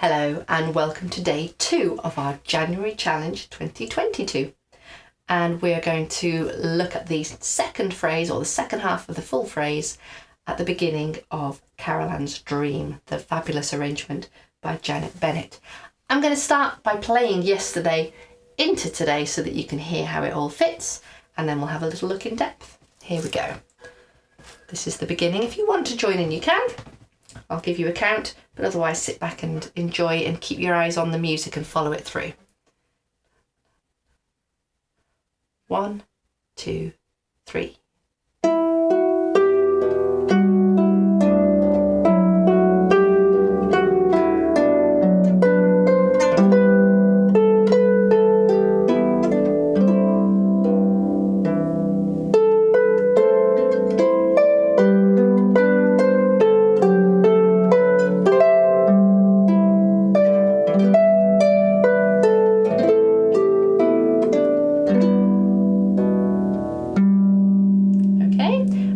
Hello and welcome to day 2 of our January Challenge 2022. And we're going to look at the second phrase, or the second half of the full phrase, at the beginning of Carolan's Dream, the fabulous arrangement by Janet Bennett. I'm going to start by playing yesterday into today so that you can hear how it all fits, and then we'll have a little look in depth. Here we go. This is the beginning. If you want to join in, you can. I'll give you a count, but otherwise sit back and enjoy and keep your eyes on the music and follow it through. 1, 2, 3.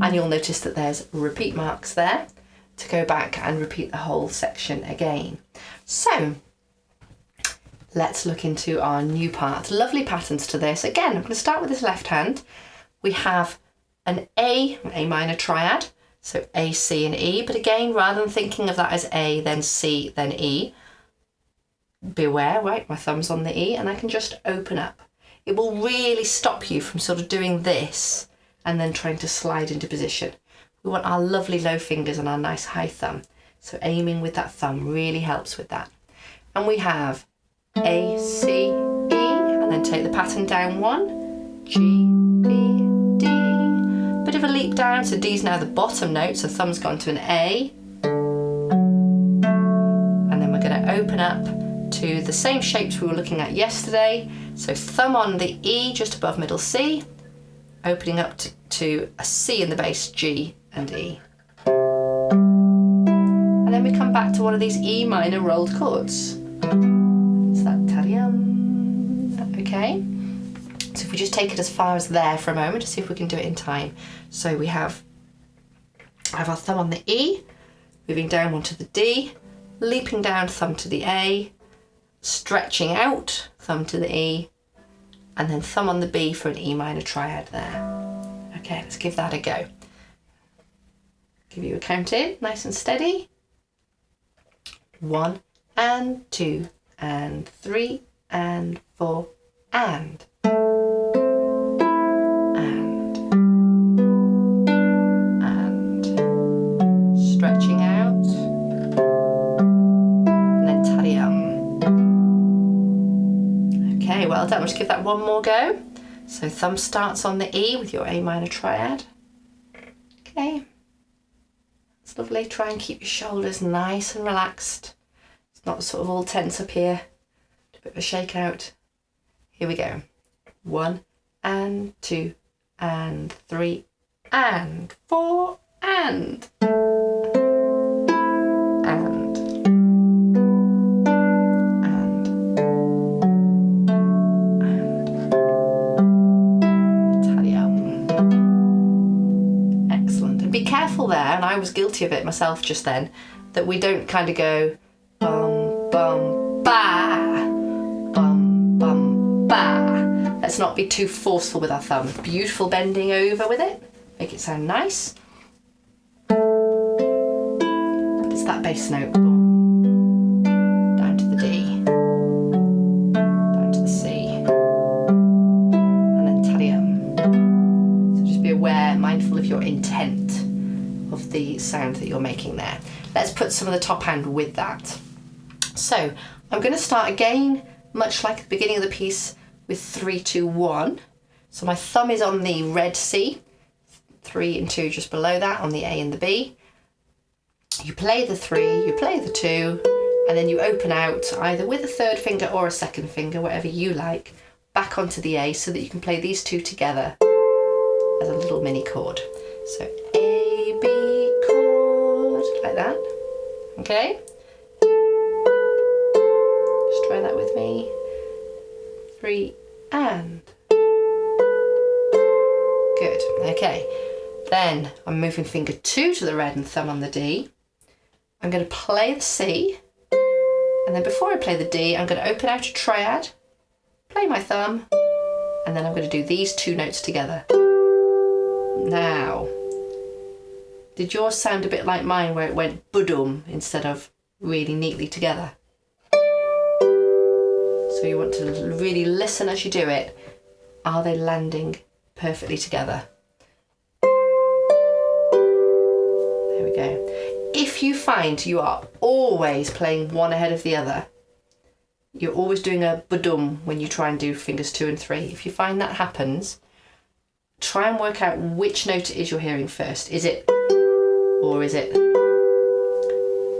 And you'll notice that there's repeat marks there to go back and repeat the whole section again. So let's look into our new part. Lovely patterns to this. Again, I'm going to start with this left hand. We have an A minor triad, so A, C and E. But again, rather than thinking of that as A, then C, then E, beware, right, my thumb's on the E, and I can just open up. It will really stop you from sort of doing this and then trying to slide into position. We want our lovely low fingers and our nice high thumb. So aiming with that thumb really helps with that. And we have A, C, E, and then take the pattern down 1, G, B, D. Bit of a leap down, so D's now the bottom note, so thumb's gone to an A. And then we're gonna open up to the same shapes we were looking at yesterday. So thumb on the E just above middle C, opening up to a C in the bass, G and E. And then we come back to one of these E minor rolled chords. It's that ta-dum. Okay. So if we just take it as far as there for a moment to see if we can do it in time. So we have our thumb on the E, moving down one to the D, leaping down, thumb to the A, stretching out, thumb to the E, and then thumb on the B for an E minor triad there. Okay, let's give that a go. Give you a count in, nice and steady. 1 and 2 and 3 and 4 and stretching out, and then ta-dum. Okay, well done. Let's give that one more go. So thumb starts on the E with your A minor triad. Okay, it's lovely. Try and keep your shoulders nice and relaxed. It's not sort of all tense up here. A bit of a shake out. Here we go. 1 and 2 and 3 and 4 and careful there, and I was guilty of it myself just then, that we don't kind of go bum bum ba, bum bum ba. Let's not be too forceful with our thumb. Beautiful bending over with it, make it sound nice. But it's that bass note. Down to the D, down to the C, and then ta-dum. So just be aware, mindful of your intent of the sound that you're making there. Let's put some of the top hand with that. So I'm going to start again, much like at the beginning of the piece, with 3, 2, 1. So my thumb is on the red C, 3 and 2 just below that on the A and the B. You play the 3, you play the 2, and then you open out either with a third finger or a second finger, whatever you like, back onto the A so that you can play these two together as a little mini chord. So A, B chord, like that. Okay? Just try that with me. 3 and. Good. Okay. Then I'm moving finger 2 to the red and thumb on the D. I'm going to play the C, And then before I play the D, I'm going to open out a triad, play my thumb, and then I'm going to do these two notes together. Now, did yours sound a bit like mine where it went budum instead of really neatly together? So you want to really listen as you do it. Are they landing perfectly together? There we go. If you find you are always playing one ahead of the other, you're always doing a badum when you try and do fingers 2 and 3. If you find that happens, try and work out which note it is you're hearing first. Is it, or is it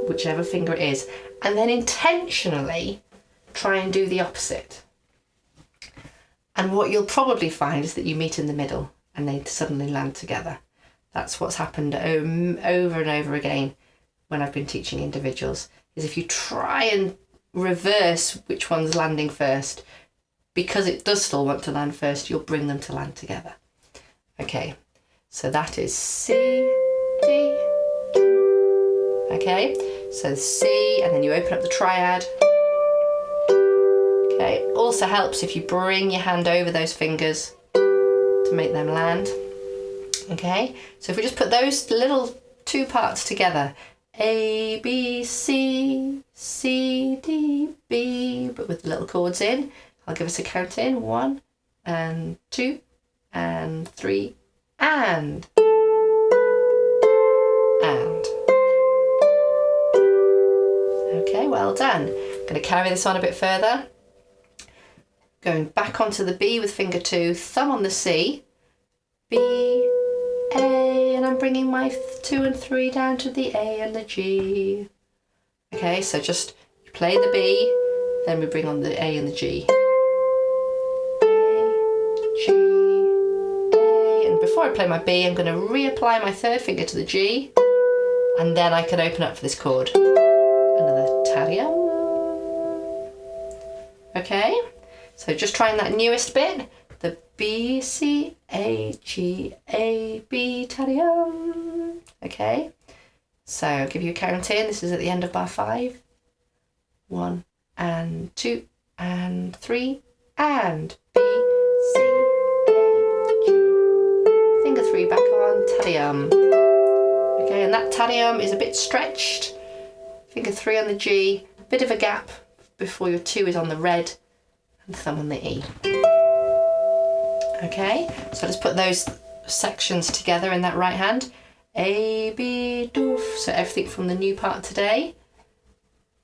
whichever finger it is? And then intentionally try and do the opposite. And what you'll probably find is that you meet in the middle and they suddenly land together. That's what's happened over and over again when I've been teaching individuals, is if you try and reverse which one's landing first, because it does still want to land first, you'll bring them to land together. Okay, so that is C, D. Okay, so C, and then you open up the triad. Okay, also helps if you bring your hand over those fingers to make them land. Okay, so if we just put those little two parts together, A, B, C, C, D, B, but with the little chords in, I'll give us a count in, 1 and 2 and 3 and. Okay, well done. I'm going to carry this on a bit further. Going back onto the B with finger 2, thumb on the C, B, A, and I'm bringing my 2 and 3 down to the A and the G. Okay, so just you play the B, then we bring on the A and the G. A, G, A, and before I play my B, I'm going to reapply my third finger to the G, and then I can open up for this chord. Another tarium. Okay, so just trying that newest bit, the B, C, A, G, A, B, tarium. Okay, so I'll give you a count in. This is at the end of bar 5. 1 and 2 and 3 and B, C, A, G. Finger 3 back on, tarium. Okay, and that tarium is a bit stretched. Finger 3 on the G, bit of a gap before your 2 is on the red, and thumb on the E. Okay, so let's put those sections together in that right hand. A, B, doof. So everything from the new part today.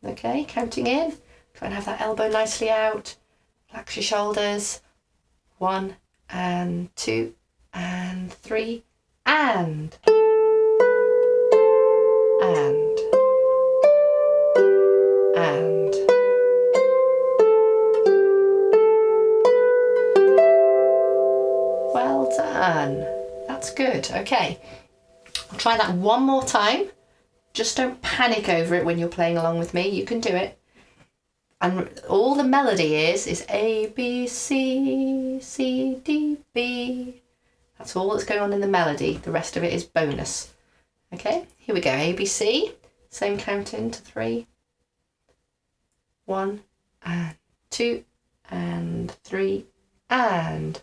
Okay, counting in. Try and have that elbow nicely out. Relax your shoulders. 1 and 2 and 3 and. Well done. That's good. Okay, I'll try that one more time. Just don't panic over it when you're playing along with me. You can do it. And all the melody is A, B, C, C, D, B. That's all that's going on in the melody. The rest of it is bonus. Okay, here we go. A, B, C. Same counting to 3. 1 and 2 and 3 and.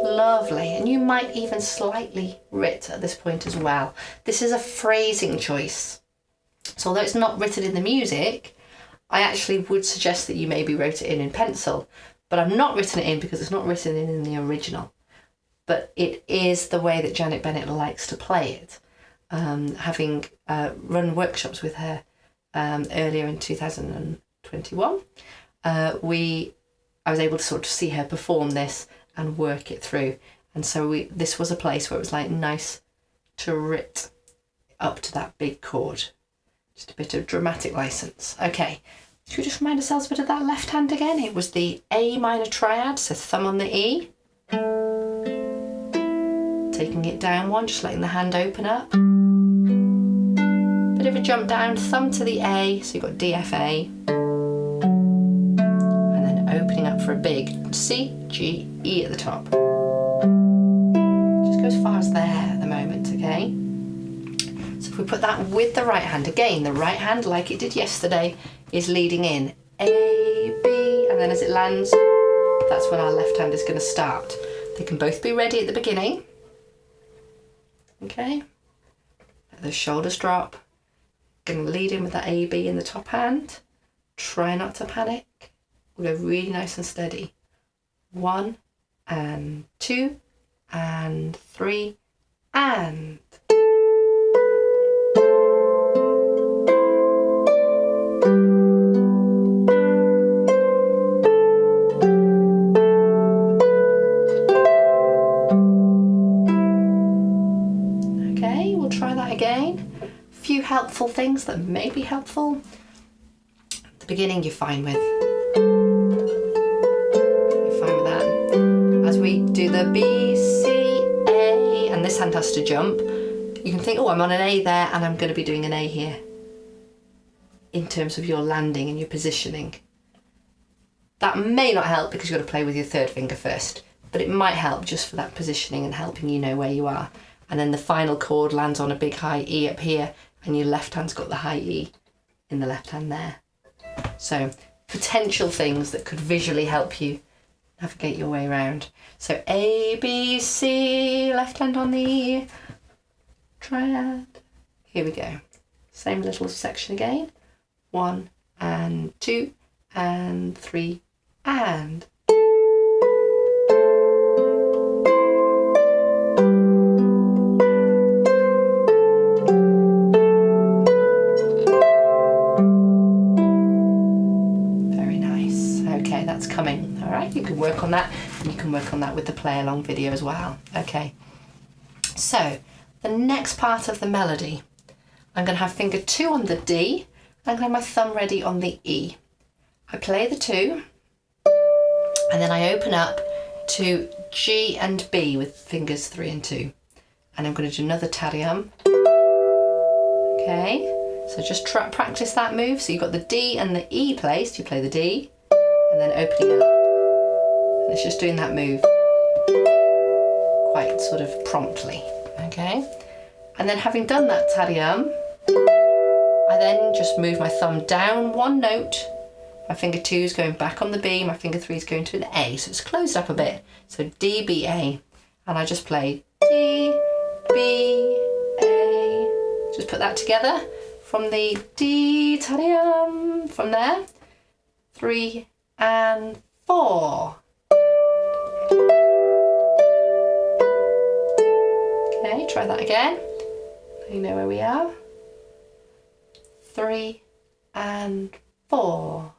Lovely, and you might even slightly writ at this point as well. This is a phrasing choice. So although it's not written in the music, I actually would suggest that you maybe wrote it in pencil, but I've not written it in because it's not written in the original. But it is the way that Janet Bennett likes to play it. Having run workshops with her earlier in 2021, I was able to sort of see her perform this and work it through. And so this was a place where it was like nice to writ up to that big chord. Just a bit of dramatic license. Okay, should we just remind ourselves a bit of that left hand again? It was the A minor triad, so thumb on the E. Taking it down 1, just letting the hand open up. Bit of a jump down, thumb to the A, so you've got D, F, A. And then opening up for a big C, G, E at the top. Just go as far as there at the moment, okay? So if we put that with the right hand, again, the right hand, like it did yesterday, is leading in A, B, and then as it lands, that's when our left hand is going to start. They can both be ready at the beginning. Okay, let those shoulders drop. Going to lead in with that A, B in the top hand. Try not to panic. We'll go really nice and steady. 1 and 2 and 3 and. Okay, we'll try that again. A few helpful things that may be helpful. At the beginning you're fine with. As we do the B, C, A, and this hand has to jump, you can think, oh, I'm on an A there and I'm going to be doing an A here. In terms of your landing and your positioning. That may not help because you've got to play with your third finger first, but it might help just for that positioning and helping you know where you are. And then the final chord lands on a big high E up here and your left hand's got the high E in the left hand there. So potential things that could visually help you navigate your way around. So A, B, C, left hand on the E, triad. Here we go. Same little section again. 1 and 2 and 3 and. Very nice. Okay, that's coming. All right, you can work on that, and you can work on that with the play along video as well. Okay, so the next part of the melody, I'm going to have finger 2 on the D, I'm going to have my thumb ready on the E. I play the 2, and then I open up to G and B with fingers 3 and 2, and I'm going to do another tarium. Okay, so just practice that move. So you've got the D and the E placed, you play the D, and then opening up. And it's just doing that move quite sort of promptly, okay? And then having done that tarium, I then just move my thumb down 1 note. My finger 2 is going back on the B, my finger 3 is going to an A, so it's closed up a bit. So D, B, A, and I just play D, B, A. Just put that together from the D tarium, from there, 3 and 4. Okay, try that again. You know where we are. 3 and 4.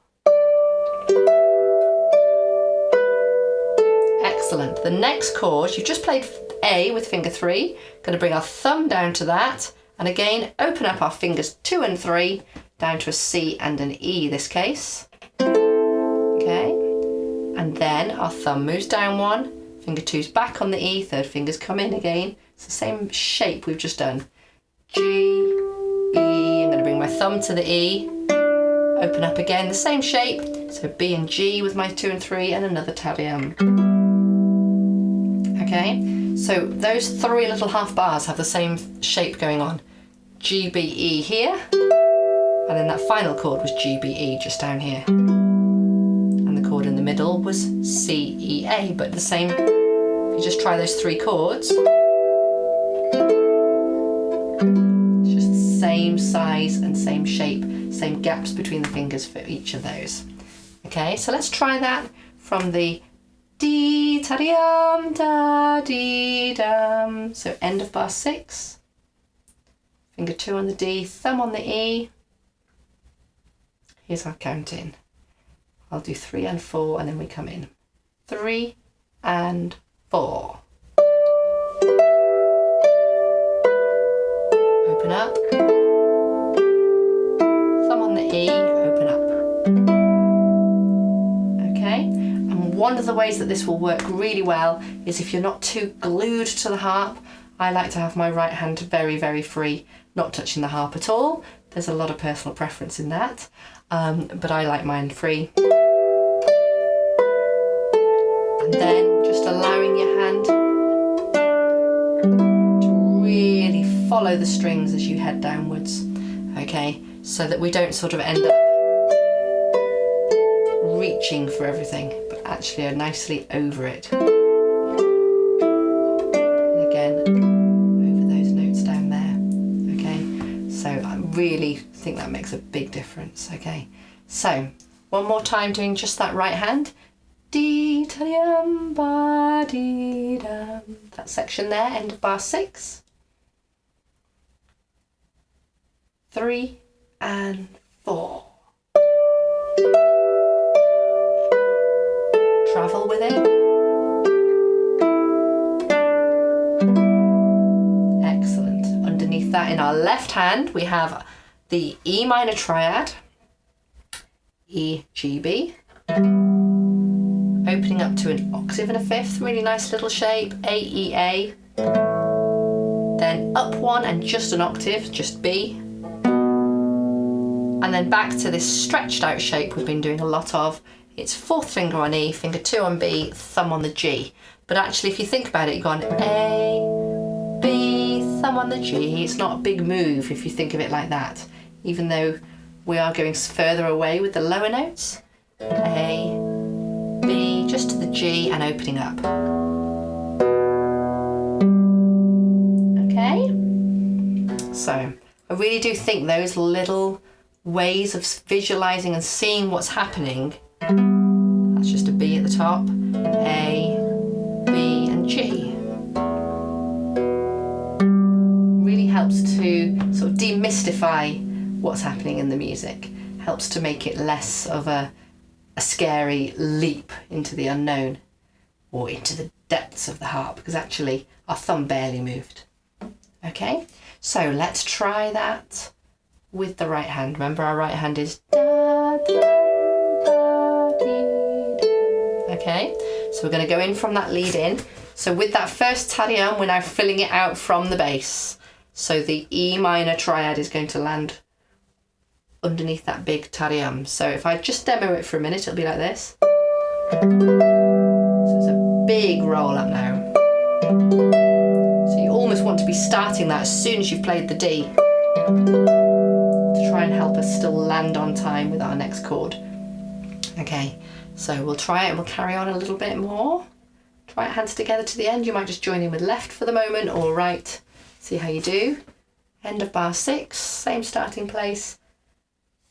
Excellent. The next chord, you've just played A with finger 3. Going to bring our thumb down to that, and again open up our fingers 2 and 3 down to a C and an E this case. Okay, and then our thumb moves down 1, finger 2's back on the E, third finger's come in again. It's the same shape we've just done. G, E, I'm going to bring my thumb to the E, open up again, the same shape, so B and G with my 2 and 3 and another tarium. Okay, so those 3 little half bars have the same shape going on. G, B, E here, and then that final chord was G, B, E just down here. And the chord in the middle was C, E, A, but the same, if you just try those 3 chords, it's just the same size and same shape, same gaps between the fingers for each of those. Okay, so let's try that from the D, tarium, da, dee, dum. So end of bar 6, finger 2 on the D, thumb on the E. Here's our counting. I'll do 3 and 4 and then we come in. 3 and 4. Open up. Thumb on the E, open up. Okay, and one of the ways that this will work really well is if you're not too glued to the harp. I like to have my right hand very, very free, not touching the harp at all. There's a lot of personal preference in that, but I like mine free. And then just allowing your hand to really follow the strings as you head downwards, okay? So that we don't sort of end up reaching for everything, but actually are nicely over it. And again, over those notes down there, okay? So I really think that makes a big difference, okay? So, one more time doing just that right hand. Dee ta dum ba dee dum. That section there, end of bar 6. 3 and 4. Travel with it. Excellent. Underneath that in our left hand we have the E minor triad, E, G, B. Opening up to an octave and a fifth, really nice little shape, A, E, A. Then up one and just an octave, just B. And then back to this stretched out shape we've been doing a lot of. It's fourth finger on E, finger 2 on B, thumb on the G. But actually if you think about it, you've gone A, B, thumb on the G. It's not a big move if you think of it like that, even though we are going further away with the lower notes. A, B, just to the G and opening up. Okay? So, I really do think those little ways of visualising and seeing what's happening, that's just a B at the top, A, B and G, really helps to sort of demystify what's happening in the music, helps to make it less of a scary leap into the unknown or into the depths of the harp, because actually our thumb barely moved. Okay, so let's try that with the right hand. Remember, our right hand is da, da, da, dee, da. Okay, so we're going to go in from that lead in. So with that first ta-dee-um, we're now filling it out from the bass. So the E minor triad is going to land underneath that big ta-dee-um. So if I just demo it for a minute, it'll be like this. So it's a big roll up now. So you almost want to be starting that as soon as you've played the D, to try and help us still land on time with our next chord. Okay, so we'll try it and we'll carry on a little bit more. Try it hands together to the end. You might just join in with left for the moment or right. See how you do. End of bar 6, same starting place.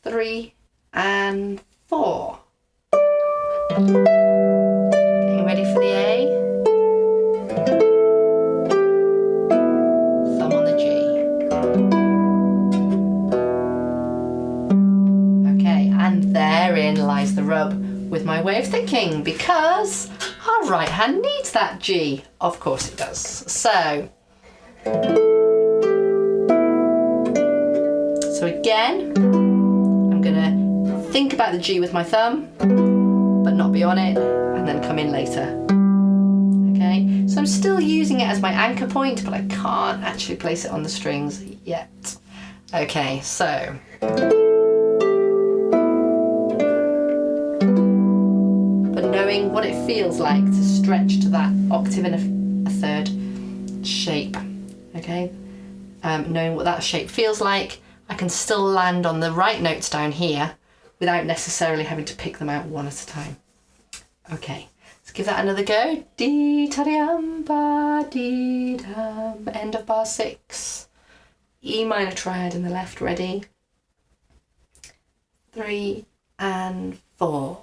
3 and 4. Getting ready for the A. Thumb on the G. Okay, and therein lies the rub with my way of thinking, because our right hand needs that G. Of course it does. So again, think about the G with my thumb, but not be on it, and then come in later. Okay, so I'm still using it as my anchor point, but I can't actually place it on the strings yet. Okay, so. But knowing what it feels like to stretch to that octave and a third shape, okay? Knowing what that shape feels like, I can still land on the right notes down here without necessarily having to pick them out one at a time. Okay, let's give that another go. Dee ta dee ba dee dum. End of bar 6. E minor triad in the left, ready. 3 and 4.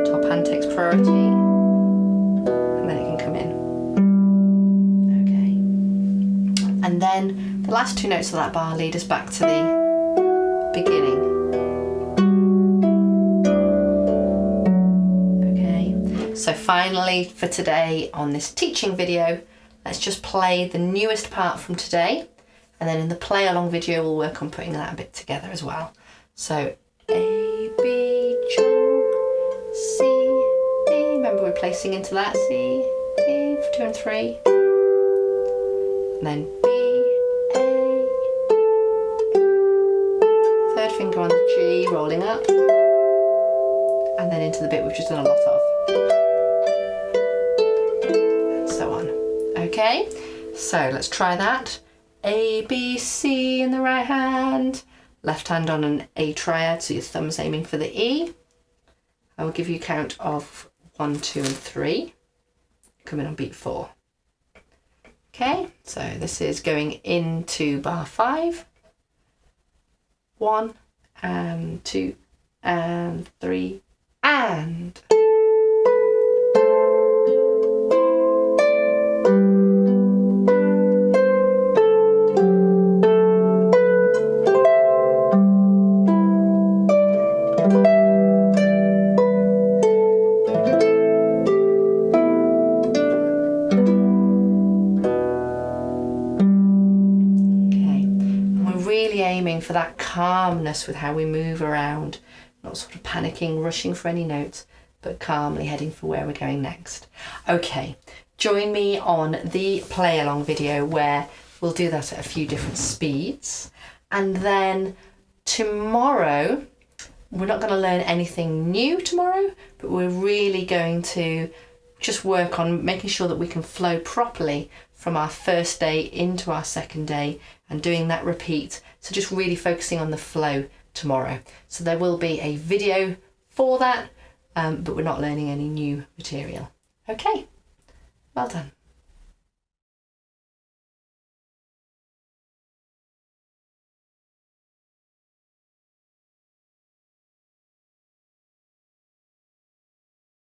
Top hand takes priority. And then the last 2 notes of that bar lead us back to the beginning. Okay, so finally for today on this teaching video, let's just play the newest part from today, and then in the play along video we'll work on putting that a bit together as well. So A, B, G, C, D. Remember we're placing into that C, D for 2 and 3. And then B, A, G, rolling up, and then into the bit we've just done a lot of. And so on. Okay, so let's try that. A, B, C in the right hand, left hand on an A triad, so your thumb's aiming for the E. I will give you a count of 1, 2 and 3, coming on beat 4. Okay, so this is going into bar 5. 1 and 2 and 3 and. Aiming for that calmness with how we move around, not sort of panicking, rushing for any notes, but calmly heading for where we're going next. Okay, join me on the play along video where we'll do that at a few different speeds, and then tomorrow we're not going to learn anything new tomorrow, but we're really going to just work on making sure that we can flow properly from our first day into our second day and doing that repeat. So just really focusing on the flow tomorrow. So there will be a video for that, but we're not learning any new material. Okay, well done.